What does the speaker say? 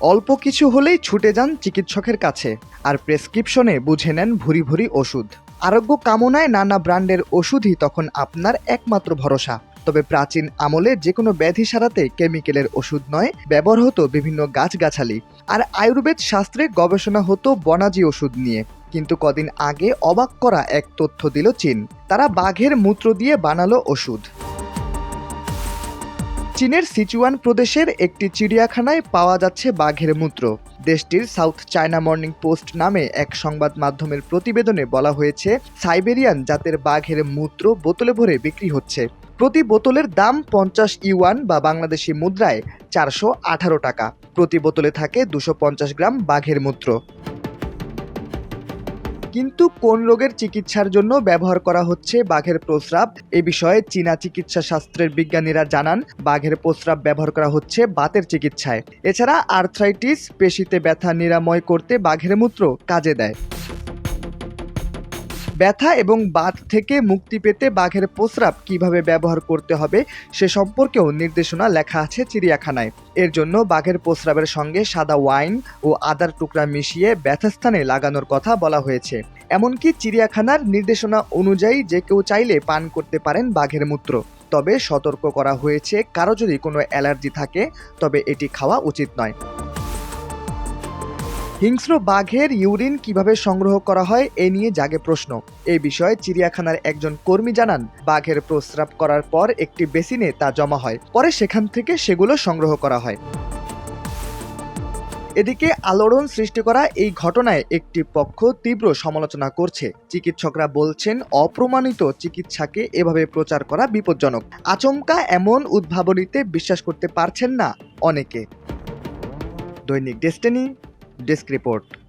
অল্প কিছু হলেই ছুটে যান চিকিৎসকের কাছে, আর প্রেসক্রিপশনে বুঝে নেন ভুরি ভুরি ওষুধ। আরোগ্য কামনায় নানা ব্র্যান্ডের ওষুধই তখন আপনার একমাত্র ভরসা। তবে প্রাচীন আমলে যে কোনো ব্যাধি সারাতে কেমিক্যালের ওষুধ নয়, ব্যবহার হতো বিভিন্ন গাছগাছালি। আর আয়ুর্বেদ শাস্ত্রে গবেষণা হতো বনাজি ওষুধ নিয়ে। কিন্তু কদিন আগে অবাক করা এক তথ্য দিল চীন। তারা বাঘের মূত্র দিয়ে বানালো ওষুধ। চীনের সিচুয়ান প্রদেশের একটি চিড়িয়াখানায় পাওয়া যাচ্ছে বাঘের মূত্র। দেশটির সাউথ চায়না মর্নিং পোস্ট নামে এক সংবাদ মাধ্যমের প্রতিবেদনে বলা হয়েছে, সাইবেরিয়ান জাতের বাঘের মূত্র বোতলে ভরে বিক্রি হচ্ছে। প্রতি বোতলের দাম 50 ইউয়ান বা বাংলাদেশি মুদ্রায় 418 টাকা। প্রতি বোতলে থাকে 250 গ্রাম বাঘের মূত্র। কিন্তু কোন রোগের চিকিৎসার জন্য ব্যবহার করা হচ্ছে বাঘের প্রস্রাব, এ বিষয়ে চীনা চিকিৎসা শাস্ত্রের বিজ্ঞানীরা জানান, বাঘের প্রস্রাব ব্যবহার করা হচ্ছে বাতের চিকিৎসায়। এছাড়া আর্থ্রাইটিস, পেশিতে ব্যথা নিরাময় করতে বাঘের মূত্র কাজে দেয়। ব্যথা এবং বাত থেকে মুক্তি পেতে বাঘের প্রস্রাব কিভাবে ব্যবহার করতে হবে সে সম্পর্কেও নির্দেশনা লেখা আছে চিড়িয়াখানায়। এর জন্য বাঘের প্রস্রাবের সঙ্গে সাদা ওয়াইন ও আদার টুকরা মিশিয়ে ব্যথাস্থানে লাগানোর কথা বলা হয়েছে। এমনকি চিড়িয়াখানার নির্দেশনা অনুযায়ী যে কেউ চাইলে পান করতে পারেন বাঘের মূত্র। তবে সতর্ক করা হয়েছে, কারো যদি কোনো অ্যালার্জি থাকে তবে এটি খাওয়া উচিত নয়। হিংস্র বাঘের ইউরিন কিভাবে সংগ্রহ করা হয় এ নিয়ে জাগে প্রশ্ন। এই বিষয়ে চিড়িয়াখানার একজন কর্মী জানান, বাঘের প্রস্রাব করার পর একটি বেসিনে তা জমা হয়, পরে সেখান থেকে সেগুলো সংগ্রহ করা হয়। এদিকে আলোড়ন সৃষ্টি করা এই ঘটনায় একটি পক্ষ তীব্র সমালোচনা করছে। চিকিৎসকরা বলছেন, অপ্রমাণিত চিকিৎসাকে এভাবে প্রচার করা বিপজ্জনক। আচমকা এমন উদ্ভাবনীতে বিশ্বাস করতে পারছেন না অনেকে। দৈনিক ডেস্টিনি ডেস্ক রিপোর্ট।